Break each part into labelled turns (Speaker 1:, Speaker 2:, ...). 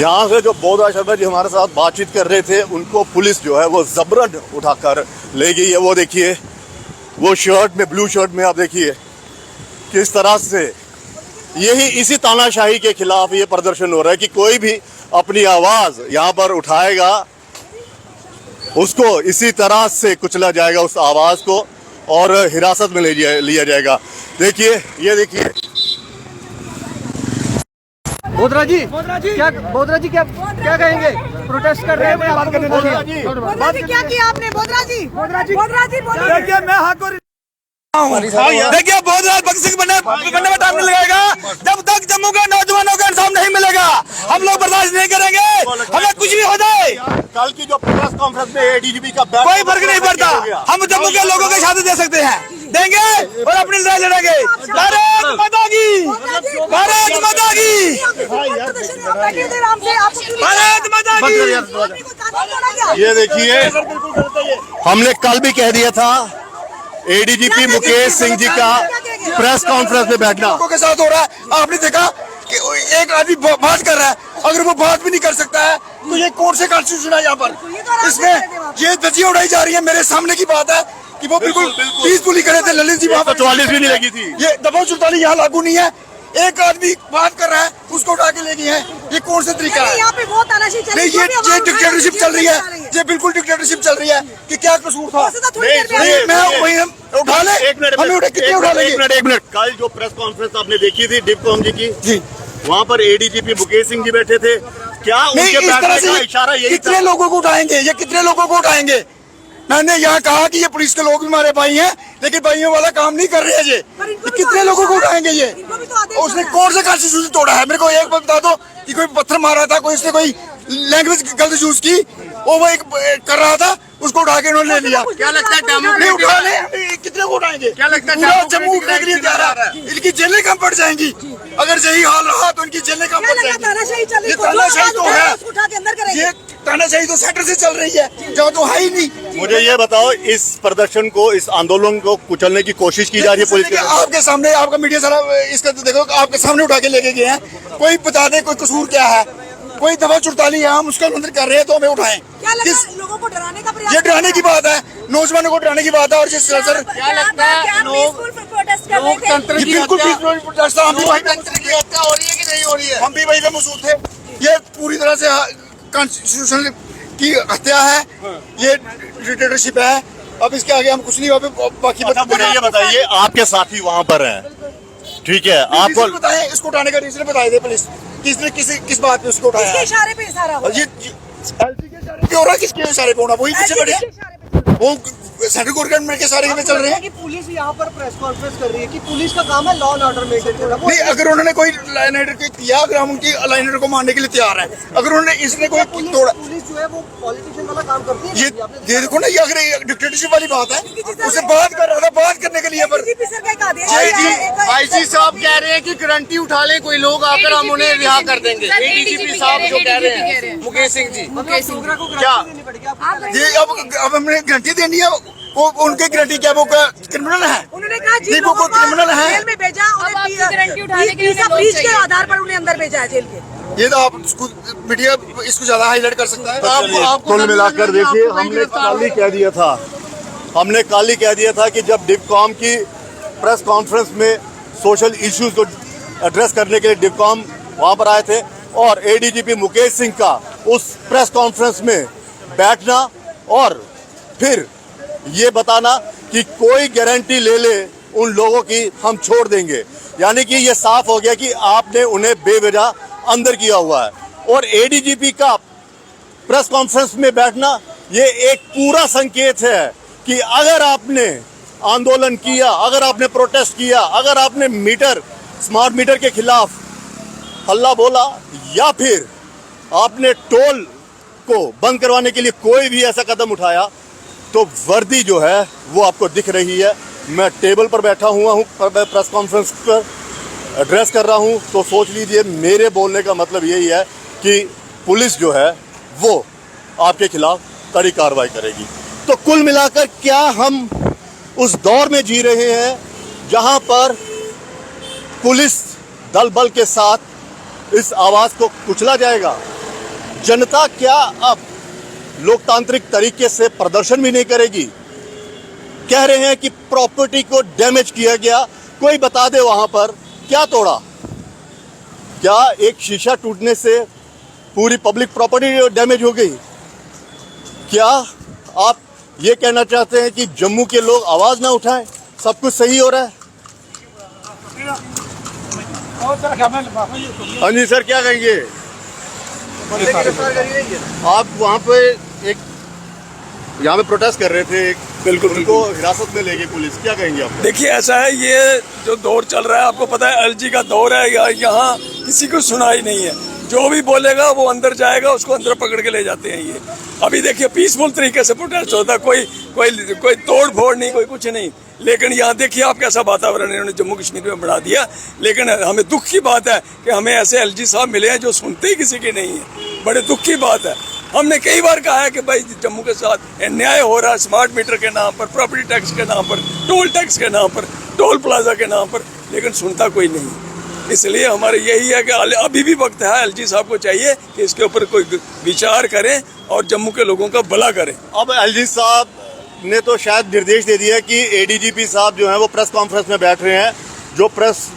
Speaker 1: यहाँ से जो बोधा शर्मा जी हमारे साथ बातचीत कर रहे थे, उनको पुलिस जो है वो जबरन उठाकर ले गई है। वो देखिए, वो शर्ट में, ब्लू शर्ट में आप देखिए किस तरह से इसी तानाशाही के खिलाफ ये प्रदर्शन हो रहा है कि कोई भी अपनी आवाज़ यहाँ पर उठाएगा, उसको इसी तरह से कुचला जाएगा, उस आवाज़ को, और हिरासत में लिया जाएगा। देखिए, ये देखिए
Speaker 2: बोधरा जी क्या कहेंगे? प्रोटेस्ट कर रहे हैं, बात करने
Speaker 3: बोधरा जी क्या किया आपने? बोधरा जी बोलिए।
Speaker 2: देखिए, मैं हाथ को
Speaker 4: देखिए, बहुत भगत सिंह बनने में टाइम नहीं लगेगा जब तक जम्मू के नौजवानों का इंसाफ नहीं मिलेगा। हम लोग बर्दाश्त नहीं करेंगे, हमें कुछ भी हो जाए।
Speaker 1: कल की जो प्रेस कॉन्फ्रेंस में एडीजीपी का
Speaker 4: कोई फर्क नहीं पड़ता, हम जम्मू के लोगों के साथ दे सकते हैं, देंगे और अपनी लड़ाई लड़ेंगे। भारत माता की, भारत माता की, भारत माता की।
Speaker 1: ये देखिए, हमने कल भी कह दिया था एडीजीपी मुकेश सिंह जी का प्रेस कॉन्फ्रेंस में बैठना
Speaker 4: लोगों के साथ हो रहा है। आपने देखा कि एक आदमी बात कर रहा है, अगर वो बात भी नहीं कर सकता है तो ये कौन से कॉन्स्टिट्यूशन है यहाँ पर? इसमें ये धज्जियां उड़ाई जा रही है। मेरे सामने की बात है कि वो बिल्कुल पीसफुली खड़े थे। ललित जी वहाँ पर
Speaker 1: 44 भी नहीं लगी थी।
Speaker 4: ये दबाव 44 यहाँ लागू नहीं है। एक आदमी बात कर रहा है, उसको उठा के ले गए हैं। ये कौन सा तरीका है?
Speaker 3: यहाँ पे बहुत तानाशाही चल रही है।
Speaker 4: ये डिक्टेटरशिप चल रही है, ये बिल्कुल डिक्टेटरशिप चल रही है। कि क्या कसूर था? मैं वही हम उठा ले, हमें उठा कितने उठा लेंगे?
Speaker 1: एक मिनट, कल जो प्रेस कॉन्फ्रेंस आपने देखी थी डिप्कॉम जी की,
Speaker 4: जी,
Speaker 1: वहाँ पर एडीजीपी मुकेश सिंह जी बैठे थे। क्या उनके बैठने का इशारा यही था?
Speaker 4: कितने लोगों को उठाएंगे? ये कितने लोगों को उठाएंगे? मैंने यहाँ कहा कि ये पुलिस के लोग भी हमारे भाई हैं, लेकिन भाइयों वाला काम नहीं कर रहे हैं। ये कितने लोगों को उठाएंगे? ये उसने कौन सा कॉन्स्टिट्यूशन तोड़ा है? मेरे को एक बात बता दो कि कोई पत्थर मारा था, कोई इसने कोई लैंग्वेज गलत यूज की, वो एक कर रहा था, उसको उठा के उन्होंने ले लिया।
Speaker 2: क्या लगता है
Speaker 4: नहीं उठा ले, कितने को उठाएंगे?
Speaker 2: क्या लगता है
Speaker 4: पूरा जम्मू उठने के लिए तैयार है। इनकी जेलें कम पड़ जाएंगी अगर यही हाल रहा तो। इनकी जेलें कम पड़ जाएंगी। ये तानाशाही तो है, ये तानाशाही तो सेंटर से चल रही है, जहाँ तो है ही नहीं।
Speaker 1: मुझे ये बताओ, इस प्रदर्शन को, इस आंदोलन को कुचलने की कोशिश की जा रही है पुलिस के?
Speaker 4: आपके सामने, आपका मीडिया सारा इसका तो देखो, आपके सामने उठा के लेके गए हैं। कोई बता दे कोई कसूर क्या है? कोई दवा 44 है, हम उसका अंदर कर रहे हैं तो हमें उठाएं।
Speaker 3: लोगों को डराने का प्रयास?
Speaker 4: ये डराने की बात है, नौजवानों को डराने की बात है। और जिस तरह से
Speaker 2: क्या लगता है लोकतंत्र की
Speaker 4: बिल्कुल प्रोटेस्ट था, हम भी वहीं पे
Speaker 2: हत्या हो रही है कि नहीं हो रही है?
Speaker 4: हम भी वहीं पे मौजूद थे। ये पूरी तरह से कॉन्स्टिट्यूशन की हत्या है, ये डिक्टेटरशिप है। अब इसके आगे हम कुछ नहीं, बाकी
Speaker 1: मुझे ये बताइए, आपके साथी वहाँ पर हैं, ठीक है, आपको
Speaker 4: बताएं इसको उठाने का रीजन बताए दे पुलिस, किसने किस बात पे उसको उठाया?
Speaker 3: किसके इशारे पे सारा हो?
Speaker 4: ये एलसी के इशारे पे हो रहा है, किसके इशारे पे होना? वही पीछे बैठे, वो सेंट्रल गवर्नमेंट के सारे में चल रहे हैं।
Speaker 2: कि पुलिस यहाँ पर प्रेस कॉन्फ्रेंस कर रही है कि पुलिस का काम है लॉ एंड ऑर्डर मेंटेन करना।
Speaker 4: नहीं, अगर उन्होंने कोई लाइन ऑर्डर किया, अगर हम उनकी लाइन ऑर्डर को मानने के लिए तैयार हैं, अगर उन्होंने इसने कोई तोड़ा,
Speaker 2: पुलिस जो है वो पॉलिटिशियन वाला काम करती है।
Speaker 4: ये देखो ना, ये अगर डिक्टेटरशिप वाली बात है, उसे बात कर रहा था, बात करने के लिए पर
Speaker 2: आईजी साहब कह रहे हैं कि गारंटी उठा ले कोई लोग आकर, हम उन्हें रिहा कर देंगे। एडीजीपी साहब जो कह रहे हैं, मुकेश सिंह जी, क्या
Speaker 4: ये अब हमने गारंटी देनी है? वो उनकी गारंटी क्या, वो क्रिमिनल है?
Speaker 3: उन्होंने कहा
Speaker 4: नहीं, वो क्रिमिनल है।
Speaker 3: जेल में भेजा, के आधार पर उन्हें अंदर भेजा है जेल के।
Speaker 4: ये तो आप मीडिया इसको ज्यादा हाईलाइट कर सकता है।
Speaker 1: आप कुल मिलाकर देखिए, हमने कल ही कह दिया था कि जब डिप्कॉम की प्रेस कॉन्फ्रेंस में सोशल इश्यूज को एड्रेस करने के लिए डिप्कॉम वहाँ पर आए थे, और एडीजीपी मुकेश सिंह का उस प्रेस कॉन्फ्रेंस में बैठना और फिर ये बताना कि कोई गारंटी ले ले उन लोगों की, हम छोड़ देंगे। यानी कि ये साफ हो गया कि आपने उन्हें बेवजह अंदर किया हुआ है। और एडीजीपी का प्रेस कॉन्फ्रेंस में बैठना ये एक पूरा संकेत है कि अगर आपने आंदोलन किया, अगर आपने प्रोटेस्ट किया, अगर आपने स्मार्ट मीटर के खिलाफ हल्ला बोला, या फिर आपने टोल को बंद करवाने के लिए कोई भी ऐसा कदम उठाया, तो वर्दी जो है वो आपको दिख रही है। मैं टेबल पर बैठा हुआ हूँ, प्रेस कॉन्फ्रेंस पर एड्रेस कर रहा हूँ, तो सोच लीजिए मेरे बोलने का मतलब यही है कि पुलिस जो है वो आपके खिलाफ कड़ी कार्रवाई करेगी। तो कुल मिलाकर क्या हम उस दौर में जी रहे हैं जहाँ पर पुलिस दल बल के साथ इस आवाज को कुचला जाएगा। जनता क्या अब लोकतांत्रिक तरीके से प्रदर्शन भी नहीं करेगी? कह रहे हैं कि प्रॉपर्टी को डैमेज किया गया, कोई बता दे वहां पर क्या तोड़ा। क्या एक शीशा टूटने से पूरी पब्लिक प्रॉपर्टी डैमेज हो गई? क्या आप ये कहना चाहते हैं कि जम्मू के लोग आवाज ना उठाएं, सब कुछ सही हो रहा है? हाँ जी सर, क्या कहेंगे? आप वहाँ पे एक यहाँ पे प्रोटेस्ट कर रहे थे, बिल्कुल उनको हिरासत में लेके पुलिस, क्या कहेंगे आप?
Speaker 5: देखिए ऐसा है, ये जो दौर चल रहा है आपको पता है, एलजी का दौर है। यहाँ किसी को सुनाई नहीं है, जो भी बोलेगा वो अंदर जाएगा, उसको अंदर पकड़ के ले जाते हैं। ये अभी देखिए पीसफुल तरीके से प्रोटेस्ट होता है, कोई तोड़ फोड़ नहीं, कोई कुछ नहीं। लेकिन यहाँ देखिए आप कैसा वातावरण इन्होंने जम्मू कश्मीर में बढ़ा दिया। लेकिन हमें दुख की बात है कि हमें ऐसे एलजी साहब मिले हैं जो सुनते ही किसी की नहीं है। बड़े दुख की बात है। हमने कई बार कहा है कि भाई जम्मू के साथ अन्याय हो रहा है, स्मार्ट मीटर के नाम पर, प्रॉपर्टी टैक्स के नाम पर, टोल टैक्स के नाम पर, टोल प्लाजा के नाम पर, लेकिन सुनता कोई नहीं। इसलिए हमारे यही है कि अभी भी वक्त है, एलजी साहब को चाहिए कि इसके ऊपर कोई विचार करें और जम्मू के लोगों का भला करें।
Speaker 1: अब एलजी साहब ने तो शायद निर्देश दे दिया कि एडीजीपी साहब जो है वो प्रेस कॉन्फ्रेंस में बैठ रहे हैं,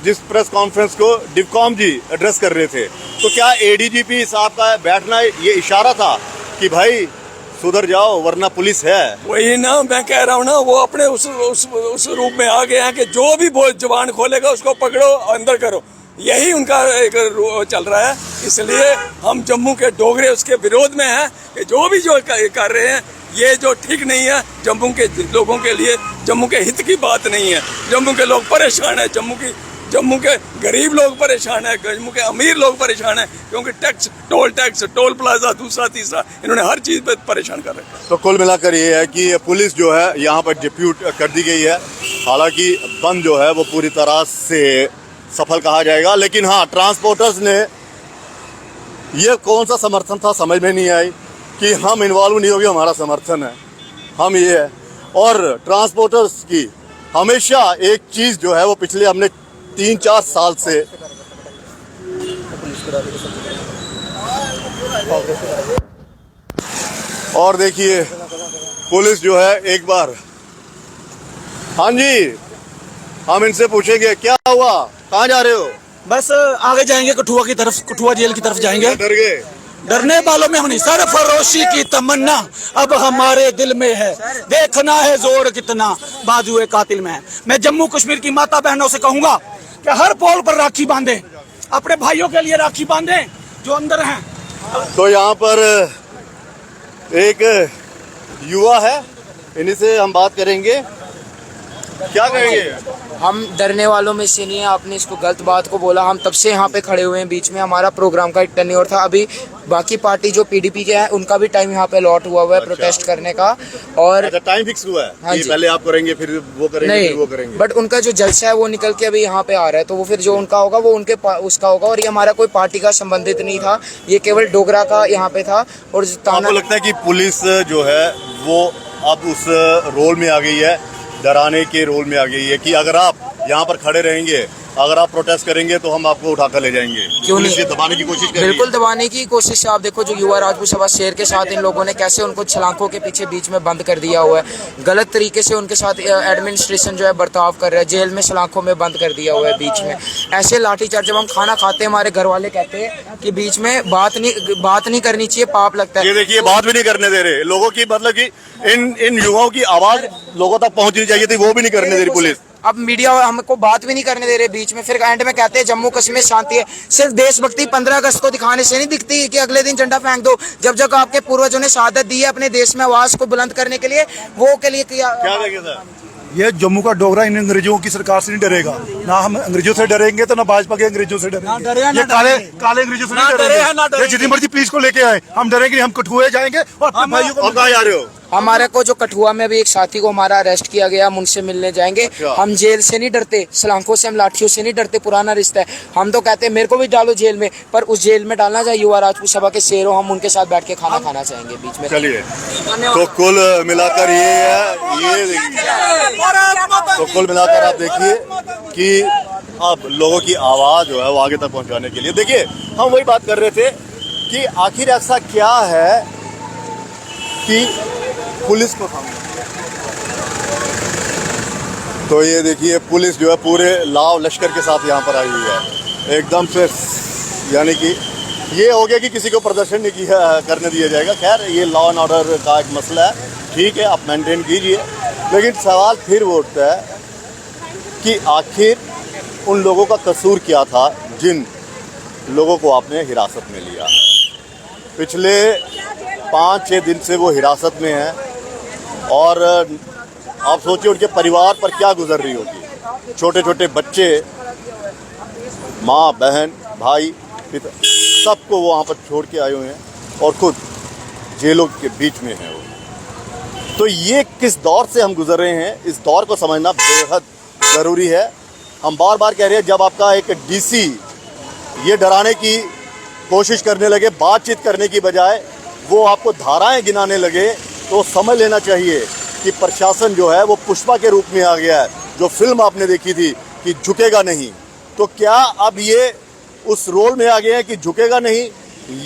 Speaker 1: जिस प्रेस कॉन्फ्रेंस को डिवकॉम जी एड्रेस कर रहे थे। तो क्या एडीजीपी साहब का बैठना ये इशारा था कि भाई सुधर जाओ वरना पुलिस है?
Speaker 5: वही ना मैं कह रहा हूँ ना, वो अपने उस रूप में आ गए हैं कि जो भी जुबान खोलेगा उसको पकड़ो, अंदर करो। यही उनका एक चल रहा है। इसलिए हम जम्मू के डोगरे उसके विरोध में हैं कि जो भी जो कर रहे हैं ये जो ठीक नहीं है, जम्मू के लोगों के लिए, जम्मू के हित की बात नहीं है। जम्मू के लोग परेशान है, जम्मू के गरीब लोग परेशान है, जम्मू के अमीर लोग परेशान है, क्योंकि टैक्स, टोल प्लाजा, दूसरा तीसरा, इन्होंने हर चीज पे परेशान कर रखा है।
Speaker 1: तो कुल मिलाकर ये है कि पुलिस जो है यहाँ पर डिप्यूट कर दी गई है। हालांकि बंद जो है वो पूरी तरह से सफल कहा जाएगा, लेकिन हाँ, ट्रांसपोर्टर्स ने ये कौन सा समर्थन था समझ में नहीं आई कि हम इन्वॉल्व नहीं होंगे, हमारा समर्थन है, हम ये है। और ट्रांसपोर्टर्स की हमेशा एक चीज जो है वो पिछले हमने 3-4 साल से और देखिए पुलिस जो है एक बार, हाँ जी हम इनसे पूछेंगे क्या हुआ, कहाँ जा रहे हो?
Speaker 4: बस आगे जाएंगे कठुआ की तरफ, कठुआ जेल की तरफ जाएंगे।
Speaker 1: डर गए?
Speaker 4: डरने वालों में होनी सरफरोशी की तमन्ना अब हमारे दिल में है, देखना है जोर कितना बाजुए कातिल में है। मैं जम्मू कश्मीर की माता बहनों से कहूंगा कि हर पोल पर राखी बांधे, अपने भाइयों के लिए राखी बांधे जो अंदर हैं।
Speaker 1: तो यहाँ पर एक युवा है, इन्हीं से हम बात करेंगे, क्या कहेंगे?
Speaker 6: हम डरने वालों में से नहीं है। आपने इसको गलत बात को बोला, हम तब से यहाँ पे खड़े हुए हैं। बीच में हमारा प्रोग्राम का एक टर्न्योर था, अभी बाकी पार्टी जो पीडीपी के हैं उनका भी टाइम यहाँ पे अलॉट हुआ है प्रोटेस्ट करने का। और
Speaker 1: अच्छा, टाइम फिक्स हुआ है?
Speaker 6: हाँ
Speaker 1: कि
Speaker 6: जी।
Speaker 1: पहले आप करेंगे फिर वो करेंगे
Speaker 6: नहीं,
Speaker 1: फिर वो करेंगे?
Speaker 6: बट उनका जो जलसा है वो निकल के अभी यहाँ पे आ रहा है, तो वो फिर जो उनका होगा वो उसका होगा। और ये हमारा कोई पार्टी का संबंधित नहीं था, ये केवल डोगरा का यहाँ पे था। और
Speaker 1: आपको लगता है कि पुलिस जो है वो अब उस रोल में आ गई है, डराने के रोल में आ गई है कि अगर आप यहाँ पर खड़े रहेंगे, अगर आप प्रोटेस्ट करेंगे तो हम आपको उठाकर ले जाएंगे?
Speaker 6: क्यों
Speaker 1: पुलिस
Speaker 6: नहीं?
Speaker 1: ये दबाने की कोशिश कर रही है।
Speaker 6: बिल्कुल दबाने की कोशिश है। आप देखो जो युवा राजपूत सभा शेर के साथ इन लोगों ने कैसे उनको छलांकों के पीछे बीच में बंद कर दिया हुआ है। गलत तरीके से उनके साथ एडमिनिस्ट्रेशन जो है बर्ताव कर रहा है, जेल में छलांकों में बंद कर दिया हुआ है बीच में। ऐसे लाठीचार्ज, जब हम खाना खाते हैं हमारे घर वाले कहते हैं कि बीच में बात नहीं करनी चाहिए, पाप लगता है।
Speaker 1: ये देखिए बात भी नहीं करने दे रहे लोगों की, मतलब कि इन युवाओं की आवाज लोगों तक पहुंचनी चाहिए थी, वो भी नहीं करने दे रही पुलिस।
Speaker 6: अब मीडिया हमको बात भी नहीं करने दे रहे बीच में, फिर एंड में कहते हैं जम्मू कश्मीर शांति है। सिर्फ देशभक्ति 15 अगस्त को दिखाने से नहीं दिखती कि अगले दिन झंडा फेंक दो। जब जब आपके पूर्वजों ने शहादत दी है अपने देश में आवाज को बुलंद करने के लिए, वो के लिए
Speaker 1: क्या देखें सर?
Speaker 7: ये जम्मू का डोगरा इन अंग्रेजों की सरकार से नहीं डरेगा, ना हम अंग्रेजों से डरेंगे तो ना भाजपा के अंग्रेजों से डरेंगे। ये काले अंग्रेजों से नहीं डरेंगे। ये जितनी मर्जी पुलिस को लेके आए हम डरेंगे, हम कठुए जाएंगे और अपने भाइयों को।
Speaker 1: कहाँ जा रहे हो?
Speaker 6: हमारे को जो कठुआ में भी एक साथी को हमारा अरेस्ट किया गया, हम उनसे मिलने जाएंगे। हम जेल से नहीं डरते, सलाखों से, हम लाठियों से नहीं डरते, पुराना रिश्ता है। हम तो कहते हैं मेरे को भी डालो जेल में, पर उस जेल में डालना चाहे युवा राजपूत सभा के शेरों, हम उनके साथ बैठ के खाना खाना चाहेंगे बीच में।
Speaker 1: चलिए, तो कुल मिलाकर ये है, ये देखिए, तो कुल मिलाकर आप देखिए कि अब लोगों की आवाज़ जो है वो आगे तक पहुंचाने के लिए। देखिए, हम वही बात कर रहे थे कि आखिर ऐसा क्या है कि पुलिस को थामना। तो ये देखिए, पुलिस जो है पूरे लाव लश्कर के साथ यहाँ पर आई हुई है एकदम से, यानी कि ये हो गया कि किसी को प्रदर्शन नहीं किया करने दिया जाएगा। खैर, ये लॉ एंड ऑर्डर का एक मसला है, ठीक है, आप मेंटेन कीजिए, लेकिन सवाल फिर वो उठता है कि आखिर उन लोगों का कसूर क्या था जिन लोगों को आपने हिरासत में लिया। पिछले 5-6 दिन से वो हिरासत में हैं और आप सोचिए उनके परिवार पर क्या गुजर रही होगी। छोटे छोटे बच्चे, माँ, बहन, भाई, पिता, सबको वो वहाँ पर छोड़ के आए हुए हैं और खुद जेलों के बीच में हैं वो। तो ये किस दौर से हम गुजर रहे हैं, इस दौर को समझना बेहद ज़रूरी है। हम बार बार कह रहे हैं, जब आपका एक डीसी ये डराने की कोशिश करने लगे, बातचीत करने की बजाय वो आपको धाराएं गिनाने लगे, तो समझ लेना चाहिए कि प्रशासन जो है वो पुष्पा के रूप में आ गया है। जो फिल्म आपने देखी थी कि झुकेगा नहीं, तो क्या अब ये उस रोल में आ गए हैं कि झुकेगा नहीं,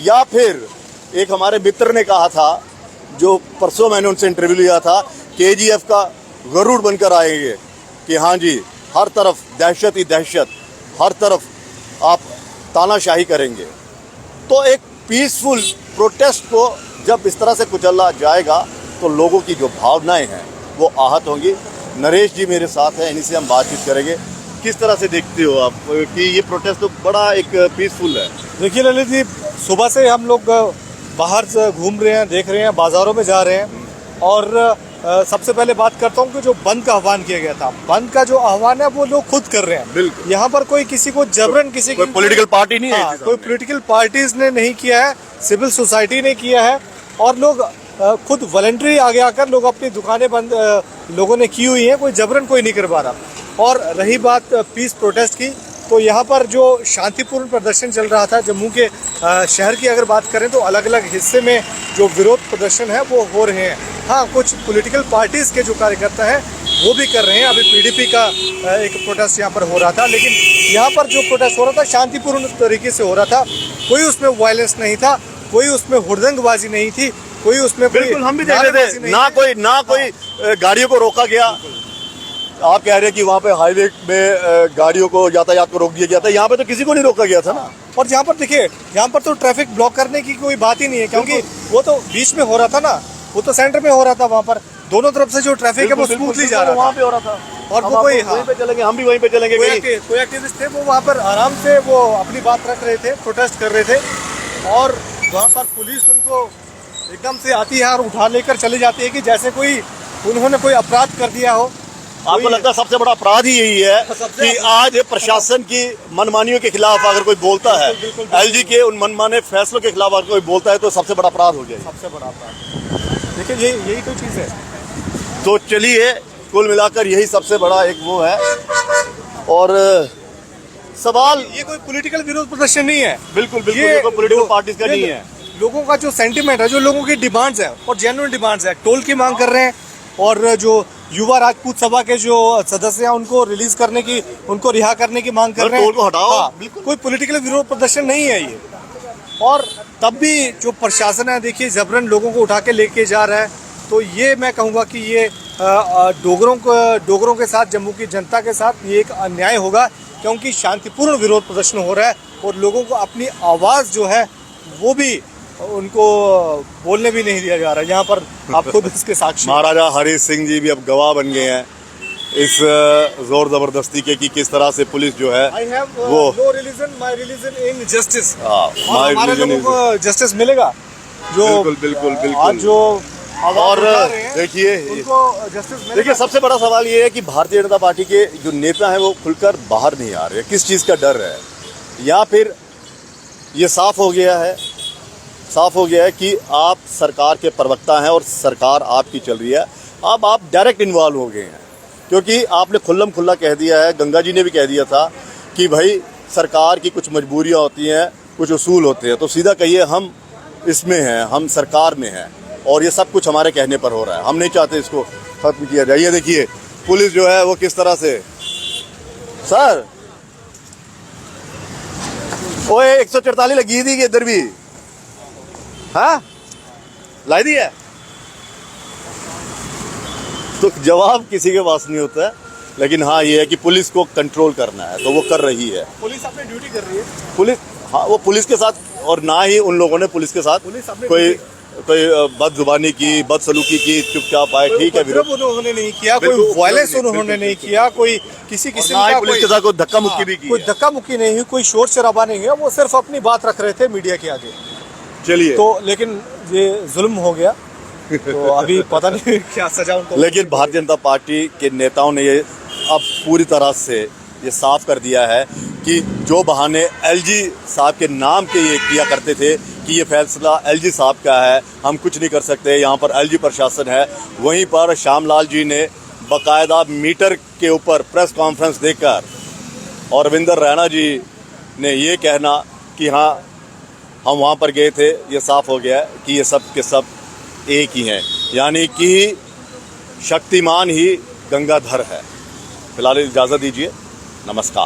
Speaker 1: या फिर एक हमारे मित्र ने कहा था, जो परसों मैंने उनसे इंटरव्यू लिया था, KGF का गरुड़ बनकर आएंगे कि हाँ जी, हर तरफ दहशत ही दहशत, हर तरफ आप तानाशाही करेंगे। तो एक पीसफुल प्रोटेस्ट को जब इस तरह से कुचला जाएगा तो लोगों की जो भावनाएं हैं वो आहत होंगी। नरेश जी मेरे साथ हैं, इन्हीं से हम बातचीत करेंगे। किस तरह से देखते हो आप कि ये प्रोटेस्ट तो बड़ा एक पीसफुल है?
Speaker 8: देखिए ललित जी, सुबह से हम लोग बाहर से घूम रहे हैं, देख रहे हैं, बाज़ारों में जा रहे हैं, और सबसे पहले बात करता हूँ कि जो बंद का आह्वान किया गया था, बंद का जो आह्वान है वो लोग खुद कर रहे हैं।
Speaker 1: बिल्कुल,
Speaker 8: यहाँ पर कोई किसी को जबरन किसी
Speaker 1: कोई पॉलिटिकल पार्टी नहीं है,
Speaker 8: कोई पॉलिटिकल पार्टीज ने नहीं किया है, सिविल सोसाइटी ने किया है, और लोग खुद वॉलंटरी आगे आकर लोग अपनी दुकानें बंद लोगों ने की हुई हैं, कोई जबरन कोई नहीं कर पा रहा। और रही बात पीस प्रोटेस्ट की, तो यहाँ पर जो शांतिपूर्ण प्रदर्शन चल रहा था जम्मू के शहर की अगर बात करें तो अलग अलग हिस्से में जो विरोध प्रदर्शन है वो हो रहे हैं। हाँ, कुछ पॉलिटिकल पार्टीज़ के जो कार्यकर्ता हैं वो भी कर रहे हैं। अभी PDP का एक प्रोटेस्ट यहाँ पर हो रहा था, लेकिन यहाँ पर जो प्रोटेस्ट हो रहा था शांतिपूर्ण तरीके से हो रहा था, कोई उसमें वायलेंस नहीं था, कोई उसमें हुड़दंगबाजी नहीं थी, कोई उसमें
Speaker 1: बिल्कुल हम भी देख रहे थे, ना कोई गाड़ियों को रोका गया। आप कह रहे हैं कि वहाँ पे हाईवे में गाड़ियों को, यातायात को रोक दिया गया था, यहाँ पे तो किसी को नहीं रोका गया था ना।
Speaker 8: और यहाँ पर देखिए, यहाँ पर तो ट्रैफिक ब्लॉक करने की कोई बात ही नहीं है, क्योंकि वो तो बीच में हो रहा था ना, वो तो सेंटर में हो रहा था। वहाँ पर दोनों तरफ से जो ट्रैफिक है वो स्मूथली जा रहा था,
Speaker 1: वहाँ पे हो रहा था,
Speaker 8: और वो कोई
Speaker 1: वहीं पे चलेंगे, हम भी वहीं पे चलेंगे।
Speaker 8: कोई एक्टिविस्ट थे वो वहाँ पर आराम से वो अपनी बात रख रहे थे, प्रोटेस्ट कर रहे थे, और वहाँ पर पुलिस उनको एकदम से आती है और उठा लेकर चली जाती है कि जैसे कोई उन्होंने कोई अपराध कर दिया हो।
Speaker 1: आपको लगता है सबसे बड़ा अपराध ही यही है कि आज प्रशासन की मनमानियों के खिलाफ अगर कोई बोलता है, LG के उन मनमाने फैसलों के खिलाफ अगर कोई बोलता है तो सबसे बड़ा अपराध हो गया।
Speaker 8: सबसे बड़ा अपराध, देखिए यही तो चीज़ है।
Speaker 1: तो चलिए, कुल मिलाकर यही सबसे बड़ा एक वो है। और सवाल,
Speaker 8: ये कोई पॉलिटिकल विरोध प्रदर्शन नहीं है,
Speaker 1: बिल्कुल ये कोई पॉलिटिकल पार्टीज का नहीं है।
Speaker 8: लोगों का जो सेंटिमेंट है, जो लोगों की डिमांड्स है और जेन्युइन डिमांड्स है, टोल की मांग कर रहे हैं, और जो युवा राजपूत सभा के जो सदस्य हैं उनको रिलीज करने की, उनको रिहा करने की मांग कर रहे हैं।
Speaker 1: टोल को हटाओ।
Speaker 8: हाँ, कोई पॉलिटिकल विरोध प्रदर्शन नहीं है ये। और तब भी जो प्रशासन है, देखिए जबरन लोगों को उठा के लेके जा रहा है, तो ये मैं कहूँगा कि ये डोगरों के साथ, जम्मू की जनता के साथ ये एक अन्याय होगा, क्योंकि शांतिपूर्ण विरोध प्रदर्शन हो रहा है और लोगों को अपनी आवाज़ जो है वो भी उनको बोलने भी नहीं दिया जा रहा है। यहाँ पर आप खुद इसके साक्षी।
Speaker 1: महाराजा हरी सिंह जी भी अब गवाह बन गए हैं इस जोर जबरदस्ती के कि किस तरह से पुलिस जो है वो
Speaker 8: no religion my religion in justice,
Speaker 1: हमारे
Speaker 8: लोगों को जस्टिस मिलेगा। जो
Speaker 1: बिल्कुल
Speaker 8: आज जो
Speaker 1: और देखिए, देखिए सबसे बड़ा सवाल ये है कि भारतीय जनता पार्टी के जो नेता हैं वो खुलकर बाहर नहीं आ रहे। किस चीज़ का डर है, या फिर ये साफ हो गया है कि आप सरकार के प्रवक्ता हैं और सरकार आपकी चल रही है, अब आप डायरेक्ट इन्वॉल्व हो गए हैं, क्योंकि आपने खुल्लम खुल्ला कह दिया है, गंगा जी ने भी कह दिया था कि भाई सरकार की कुछ मजबूरियां होती हैं, कुछ उसूल होते हैं, तो सीधा कहिए हम इसमें हैं, हम सरकार में हैं और ये सब कुछ हमारे कहने पर हो रहा है, हम नहीं चाहते इसको खत्म किया जाए। ये देखिए पुलिस जो है वो किस तरह से, सर ओए 144 लगी थी कि इधर भी, हाँ लाई दी है। तो जवाब किसी के पास नहीं होता है, लेकिन हाँ ये है कि पुलिस को कंट्रोल करना है तो वो कर रही है।
Speaker 8: पुलिस अपनी ड्यूटी कर रही है।
Speaker 1: पुलिस, हाँ वो पुलिस के साथ, और ना ही उन लोगों ने पुलिस के साथ कोई बदजुबानी की, बदसलूकी की, चुपचाप आए, ठीक है।
Speaker 8: विरोध उन्होंने नहीं किया, कोई वायलेंस उन्होंने नहीं किया, कोई किसी किस्म का
Speaker 1: पुलिस के साथ कोई धक्का मुक्की भी की,
Speaker 8: कोई धक्का मुक्की नहीं हुई, कोई शोर शराबा नहीं हुआ। वो सिर्फ अपनी बात रख रहे थे मीडिया के आगे।
Speaker 1: चलिए
Speaker 8: तो लेकिन ये जुल्म हो गया, तो अभी पता नहीं क्या सजा उनको।
Speaker 1: लेकिन भारतीय जनता पार्टी के नेताओं ने ये अब पूरी तरह से ये साफ कर दिया है कि जो बहाने एलजी साहब के नाम के ये किया करते थे कि ये फैसला एलजी साहब का है, हम कुछ नहीं कर सकते, यहाँ पर एलजी प्रशासन है, वहीं पर श्यामलाल जी ने बाकायदा मीटर के ऊपर प्रेस कॉन्फ्रेंस देकर और रविंदर रैना जी ने ये कहना कि हाँ हम वहाँ पर गए थे, ये साफ हो गया कि ये सब के सब एक ही हैं, यानी कि शक्तिमान ही गंगाधर है। फिलहाल इजाज़त दीजिए, नमस्कार।